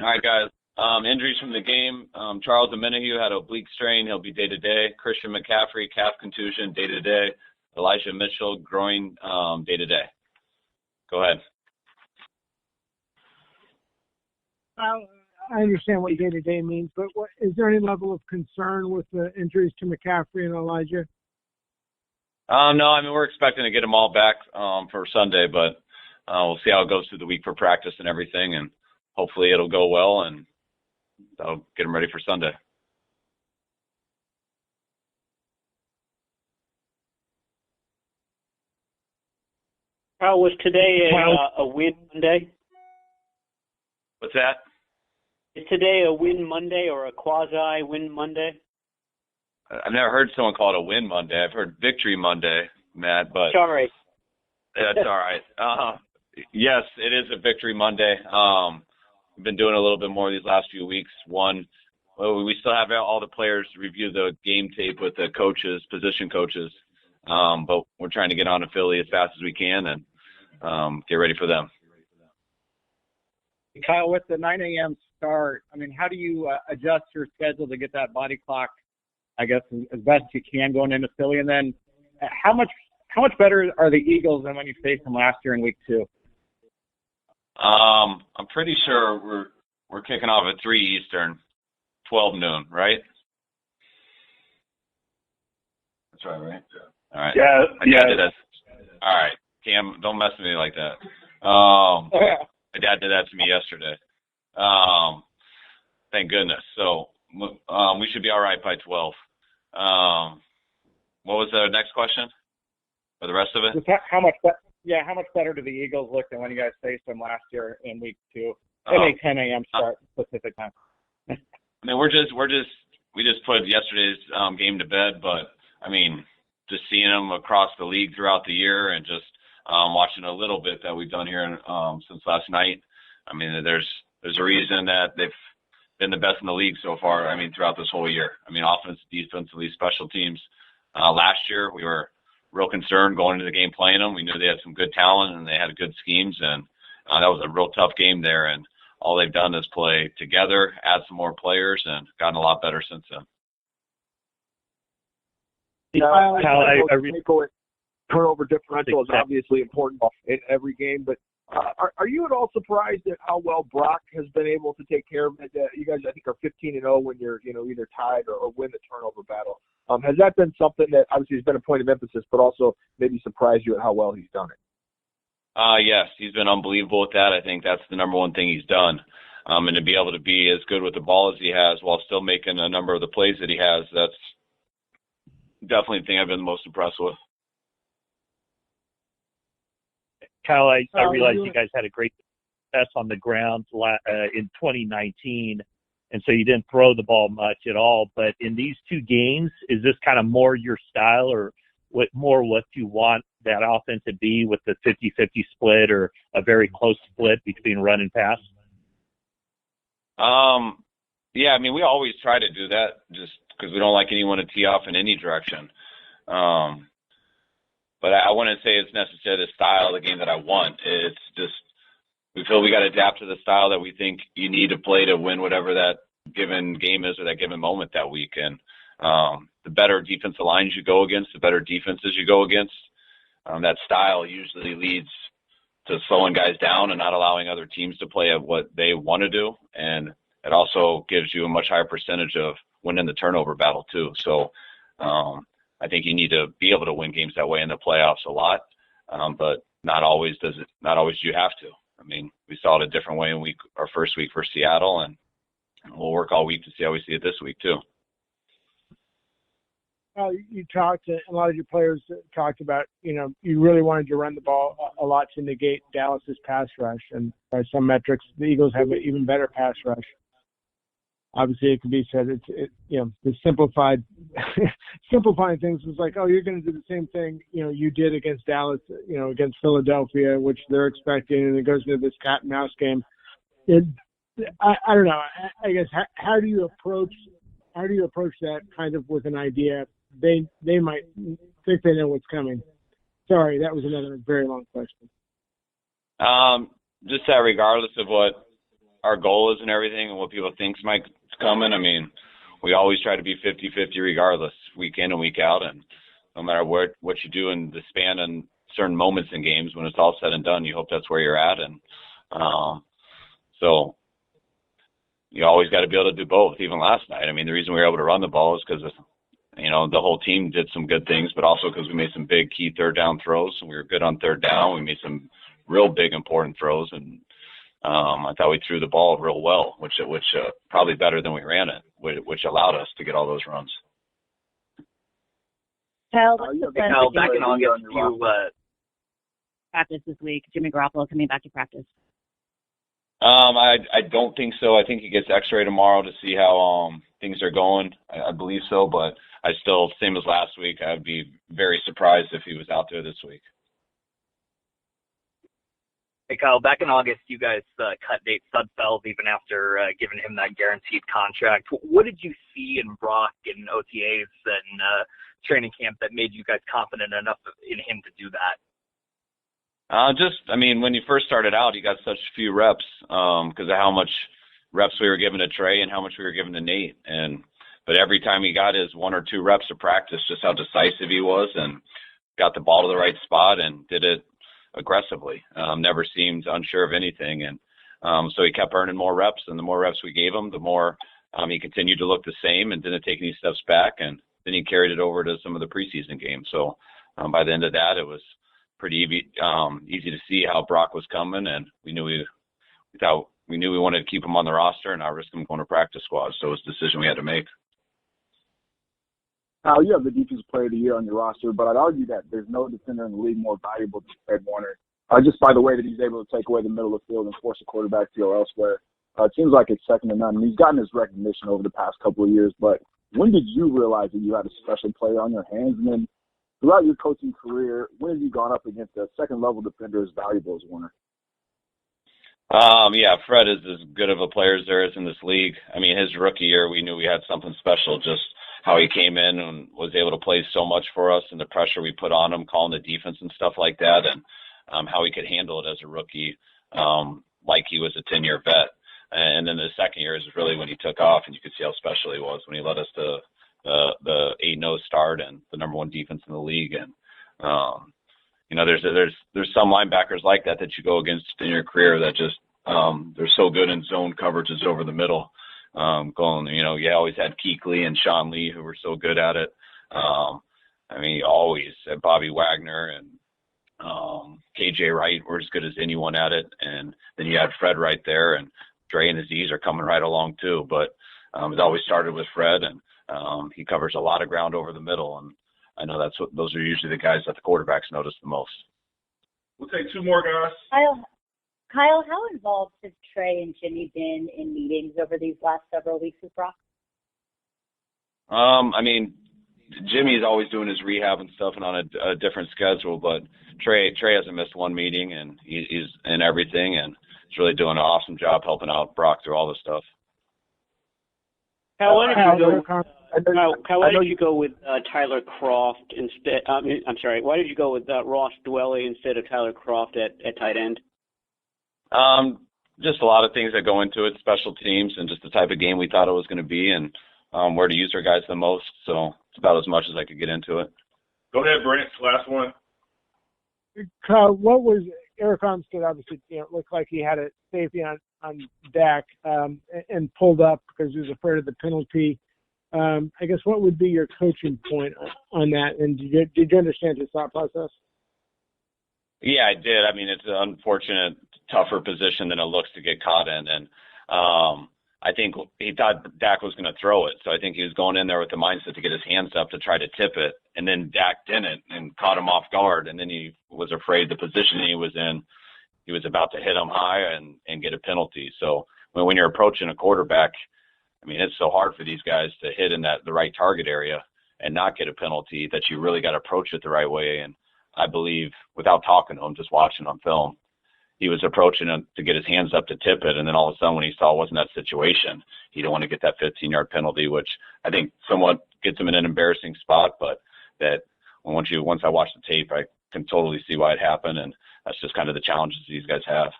All right, guys. Injuries from the game. Charles Omenihu had an oblique strain. He'll be day-to-day. Christian McCaffrey, calf contusion, day-to-day. Elijah Mitchell, groin, day-to-day. Go ahead. I understand what day-to-day means, but is there any level of concern with the injuries to McCaffrey and Elijah? No, I mean, we're expecting to get them all back for Sunday, but we'll see how it goes through the week for practice and everything, and hopefully it'll go well, and that'll get them ready for Sunday. Kyle, was today a win Monday? What's that? Is today a win Monday or a quasi-win Monday? I've never heard someone call it a win Monday. I've heard victory Monday, Matt, but sorry. That's all right. Yes, it is a victory Monday. We've been doing a little bit more these last few weeks. We still have all the players review the game tape with the coaches, position coaches, but we're trying to get on to Philly as fast as we can and get ready for them. Kyle, with the 9 a.m. start, I mean, how do you adjust your schedule to get that body clock, I guess, as best you can going into Philly? And then how much better are the Eagles than when you faced them last year in week 2? I'm pretty sure we're kicking off at 3 Eastern, 12 noon, right? That's right? All right. Yeah. Dad did that. All right. Cam, don't mess with me like that. My dad did that to me yesterday. Thank goodness. So we should be all right by 12. What was the next question for the rest of it? How much better do the Eagles look than when you guys faced them last year in week 2? In a 10 a.m. start Pacific time. I mean, we just put yesterday's game to bed, but I mean, just seeing them across the league throughout the year and just watching a little bit that we've done here since last night. I mean, there's a reason that they've been the best in the league so far. I mean, throughout this whole year. I mean, offense, defensively, special teams. Last year, we were real concerned going into the game playing them. We knew they had some good talent and they had good schemes, and that was a real tough game there. And all they've done is play together, add some more players, and gotten a lot better since then. Turnover differential is obviously important in every game, but are you at all surprised at how well Brock has been able to take care of it? You guys, I think, are 15-0 when you're either tied or win the turnover battle. Has that been something that obviously has been a point of emphasis, but also maybe surprised you at how well he's done it? Yes, he's been unbelievable with that. I think that's the number one thing he's done. And to be able to be as good with the ball as he has while still making a number of the plays that he has, that's definitely the thing I've been the most impressed with. Kyle, I realize you guys had a great success on the ground in 2019, and so you didn't throw the ball much at all. But in these 2 games, is this kind of more your style, or what you want that offense to be with the 50-50 split or a very close split between run and pass? Yeah, I mean, we always try to do that just because we don't like anyone to tee off in any direction. But I wouldn't say it's necessarily the style of the game that I want. It's just we feel we got to adapt to the style that we think you need to play to win whatever that given game is or that given moment that week. And the better defensive lines you go against, the better defenses you go against. That style usually leads to slowing guys down and not allowing other teams to play at what they want to do. And it also gives you a much higher percentage of winning the turnover battle too. So I think you need to be able to win games that way in the playoffs a lot, but not always do you have to. I mean, we saw it a different way in our first week for Seattle, and we'll work all week to see how we see it this week too. You talked, and a lot of your players talked about, you really wanted to run the ball a lot to negate Dallas's pass rush, and by some metrics, the Eagles have an even better pass rush. Obviously, it can be said the simplifying things was like, oh, you're going to do the same thing, you did against Dallas, against Philadelphia, which they're expecting, and it goes into this cat and mouse game. I don't know. I guess how do you approach that kind of with an idea? They might think they know what's coming. Sorry, that was another very long question. Just that regardless of what our goal is and everything and what people think might coming, I mean, we always try to be 50-50 regardless, week in and week out. And no matter what you do in the span and certain moments in games, when it's all said and done, you hope that's where you're at. And so you always got to be able to do both. Even last night, I mean, the reason we were able to run the ball is because, you know, the whole team did some good things, but also because we made some big key third down throws. And we were good on third down. We made some real big important throws, and I thought we threw the ball real well, which probably better than we ran it, which allowed us to get all those runs. Kyle, back in August, you practice this week. Jimmy Garoppolo coming back to practice. I don't think so. I think he gets X-ray tomorrow to see how things are going. I believe so, but I still, same as last week, I'd be very surprised if he was out there this week. Hey, Kyle, back in August, you guys cut Nate Sudfeld even after giving him that guaranteed contract. What did you see in Brock in OTAs and training camp that made you guys confident enough in him to do that? When you first started out, he got such few reps because of how much reps we were giving to Trey and how much we were giving to Nate. But every time he got his 1 or 2 reps of practice, just how decisive he was and got the ball to the right spot and did it aggressively. Never seemed unsure of anything. And so he kept earning more reps, and the more reps we gave him, the more he continued to look the same and didn't take any steps back. And then he carried it over to some of the preseason games. So by the end of that, it was pretty easy to see how Brock was coming, and we knew we wanted to keep him on the roster and not risk him going to practice squad. So it was a decision we had to make. Now, you have the defensive player of the year on your roster, but I'd argue that there's no defender in the league more valuable than Fred Warner, just by the way that he's able to take away the middle of the field and force a quarterback to go elsewhere. It seems like it's second to none. And he's gotten his recognition over the past couple of years, but when did you realize that you had a special player on your hands? And then throughout your coaching career, when have you gone up against a second-level defender as valuable as Warner? Fred is as good of a player as there is in this league. I mean, his rookie year, we knew we had something special, just how he came in and was able to play so much for us and the pressure we put on him, calling the defense and stuff like that, and how he could handle it as a rookie like he was a 10-year vet. And then the second year is really when he took off, and you could see how special he was when he led us to the 8-0 start and the number 1 defense in the league. And there's some linebackers like that you go against in your career that just they're so good in zone coverages over the middle. You always had Kuechly and Sean Lee who were so good at it. You always had Bobby Wagner and KJ Wright were as good as anyone at it. And then you had Fred right there, and Dre and Aziz are coming right along too. But it always started with Fred, and he covers a lot of ground over the middle. And I know those are usually the guys that the quarterbacks notice the most. We'll take 2 more, guys. Kyle, how involved has Trey and Jimmy been in meetings over these last several weeks with Brock? Jimmy's always doing his rehab and stuff and on a different schedule, but Trey hasn't missed one meeting, and he's in everything, and he's really doing an awesome job helping out Brock through all this stuff. Kyle, why did you go with Tyler Kroft instead? Why did you go with Ross Dwelly instead of Tyler Kroft at tight end? Just a lot of things that go into it, special teams, and just the type of game we thought it was going to be, and where to use our guys the most. So it's about as much as I could get into it. Go ahead, Brent. Last one. Kyle, what was Eric Armstead? Obviously, looked like he had a safety on Dak and pulled up because he was afraid of the penalty. I guess what would be your coaching point on that? And did you understand his thought process? Yeah, I did. It's an unfortunate, tougher position than it looks to get caught in. And I think he thought Dak was going to throw it. So I think he was going in there with the mindset to get his hands up to try to tip it. And then Dak didn't and caught him off guard. And then he was afraid the position he was in, he was about to hit him high and get a penalty. So when you're approaching a quarterback, it's so hard for these guys to hit in the right target area and not get a penalty that you really got to approach it the right way. And I believe, without talking to him, just watching on film, he was approaching it to get his hands up to tip it, and then all of a sudden when he saw it wasn't that situation, he didn't want to get that 15-yard penalty, which I think somewhat gets him in an embarrassing spot, but that once I watch the tape, I can totally see why it happened, and that's just kind of the challenges these guys have.